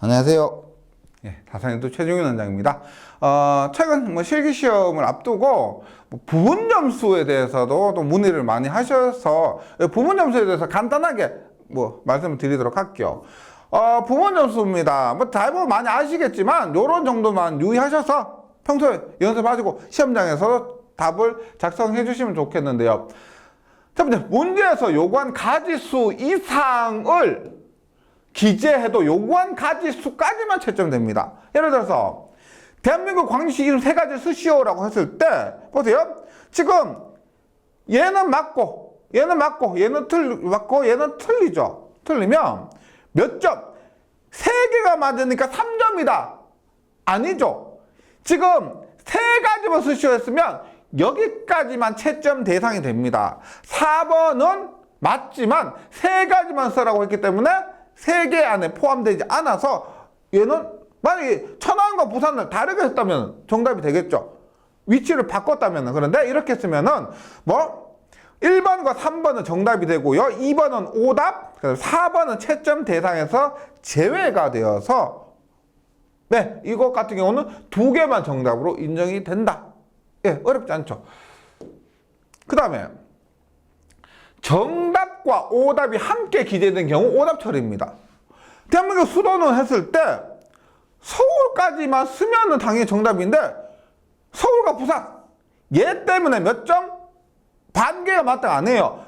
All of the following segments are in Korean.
안녕하세요. 다산유튜브 최종윤 원장입니다. 최근 실기 시험을 앞두고 부분 점수에 대해서도 또 문의를 많이 하셔서 부분 점수에 대해서 간단하게 말씀을 드리도록 할게요. 부분 점수입니다. 대부분 많이 아시겠지만 요런 정도만 유의하셔서 평소에 연습하시고 시험장에서 답을 작성해 주시면 좋겠는데요. 첫 번째, 문제에서 요구한 가지수 이상을 기재해도 요구한 가지수까지만 채점됩니다. 예를 들어서 대한민국 광역시 이름 세 가지 쓰시오라고 했을 때 보세요. 지금 얘는 맞고 얘는 맞고 얘는 맞고 얘는 틀리죠. 틀리면 몇 점? 세 개가 맞으니까 3점이다. 아니죠. 지금 세 가지만 쓰시오 했으면 여기까지만 채점 대상이 됩니다. 4번은 맞지만 세 가지만 쓰라고 했기 때문에 세 개 안에 포함되지 않아서 얘는 만약에 천안과 부산을 다르게 했다면 정답이 되겠죠. 위치를 바꿨다면. 그런데 이렇게 쓰면은 1번과 3번은 정답이 되고요. 2번은 오답, 4번은 채점 대상에서 제외가 되어서 이것 같은 경우는 두 개만 정답으로 인정이 된다. 어렵지 않죠. 그 다음에 정답과 오답이 함께 기재된 경우 오답 처리입니다. 대한민국 수도는 했을 때 서울까지만 쓰면은 당연히 정답인데 서울과 부산 얘 때문에 몇 점? 반 개가 맞다 안 해요.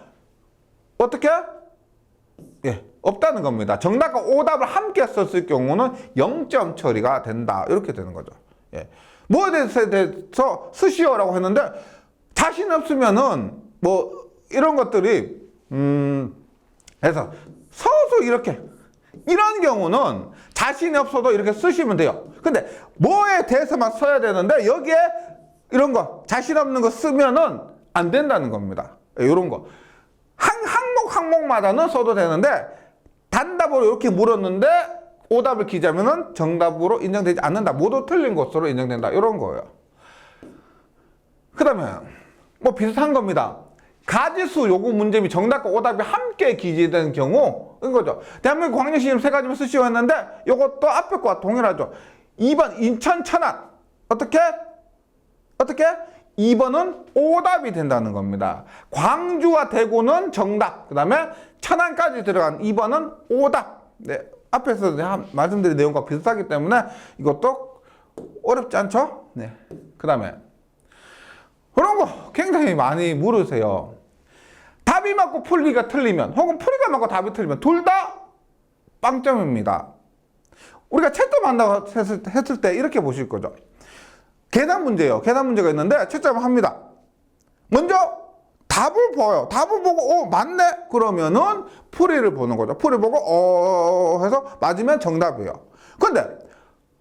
어떻게? 없다는 겁니다. 정답과 오답을 함께 썼을 경우는 0점 처리가 된다. 이렇게 되는 거죠. 뭐에 대해서 쓰시오라고 했는데 자신 없으면은 이런 것들이 해서 서서 이렇게 이런 경우는 자신이 없어도 이렇게 쓰시면 돼요. 근데 뭐에 대해서만 써야 되는데 여기에 이런 거 자신 없는 거 쓰면은 안 된다는 겁니다. 이런 거 항목마다는 써도 되는데 단답으로 이렇게 물었는데 오답을 기재하면은 정답으로 인정되지 않는다. 모두 틀린 것으로 인정된다. 이런 거예요. 그 다음에 비슷한 겁니다. 가지수 요구 문제 및 정답과 오답이 함께 기재된 경우 이거죠. 대한민국 광역시 이름 세 가지만 쓰시오 했는데 이것도 앞에 거와 동일하죠. 2번 인천 천안 어떻게? 2번은 오답이 된다는 겁니다. 광주와 대구는 정답, 그 다음에 천안까지 들어간 2번은 오답. 앞에서 말씀드린 내용과 비슷하기 때문에 이것도 어렵지 않죠? 그 다음에 그런 거 굉장히 많이 물으세요. 답이 맞고 풀이가 틀리면 혹은 풀이가 맞고 답이 틀리면 둘 다 빵점입니다. 우리가 채점한다고 했을 때 이렇게 보실 거죠. 계산 문제예요. 계산 문제가 있는데 채점을 합니다. 먼저 답을 봐요. 답을 보고 맞네? 그러면은 풀이를 보는 거죠. 풀이 보고 해서 맞으면 정답이에요. 근데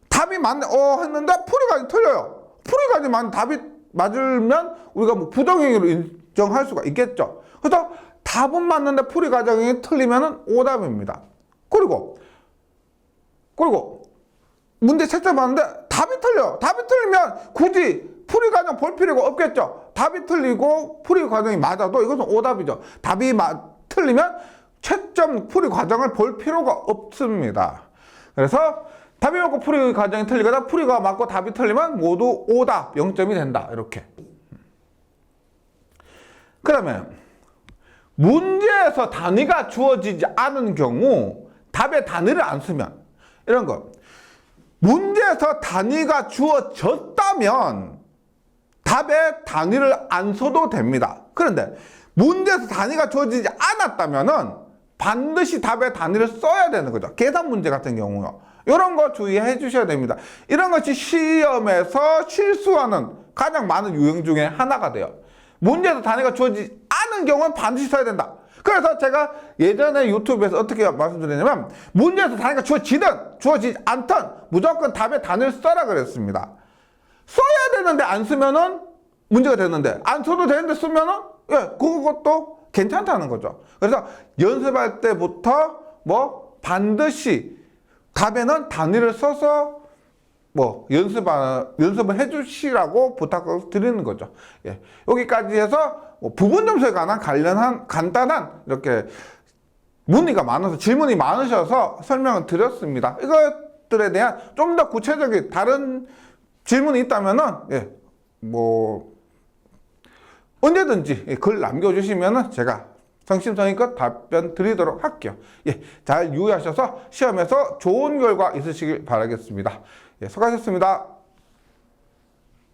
답이 맞네 했는데 풀이가 틀려요. 풀이가 답이 맞으면 우리가 부정행위로 인정할 수가 있겠죠. 그래서 답은 맞는데 풀이 과정이 틀리면 오답입니다. 그리고 문제 채점하는데 답이 틀려. 답이 틀리면 굳이 풀이 과정 볼 필요가 없겠죠. 답이 틀리고 풀이 과정이 맞아도 이것은 오답이죠. 답이 틀리면 채점 풀이 과정을 볼 필요가 없습니다. 그래서 답이 맞고 풀이 과정이 틀리거나 풀이가 맞고 답이 틀리면 모두 오답 0점이 된다. 이렇게. 그 다음에 문제에서 단위가 주어지지 않은 경우 답에 단위를 안 쓰면 이런 거. 문제에서 단위가 주어졌다면 답에 단위를 안 써도 됩니다. 그런데 문제에서 단위가 주어지지 않았다면은 반드시 답에 단위를 써야 되는 거죠. 계산 문제 같은 경우요. 이런 거 주의해 주셔야 됩니다. 이런 것이 시험에서 실수하는 가장 많은 유형 중에 하나가 돼요. 문제에서 단위가 주어지지 않은 경우는 반드시 써야 된다. 그래서 제가 예전에 유튜브에서 어떻게 말씀드렸냐면 문제에서 단위가 주어지든 주어지지 않든 무조건 답에 단위를 써라 그랬습니다. 써야 되는데 안 쓰면은 문제가 되는데 안 써도 되는데 쓰면은 그것도 괜찮다는 거죠. 그래서 연습할 때부터 반드시 답에는 단위를 써서 연습을 해주시라고 부탁을 드리는 거죠. 여기까지 해서 부분 점수에 관한 관련한 간단한 이렇게 문의가 많아서 질문이 많으셔서 설명을 드렸습니다. 이것 것들에 대한 좀 더 구체적인 다른 질문이 있다면은, 예, 뭐, 언제든지 글 남겨주시면은 제가 성심성의껏 답변 드리도록 할게요. 예, 잘 유의하셔서 시험에서 좋은 결과 있으시길 바라겠습니다. 예, 수고하셨습니다.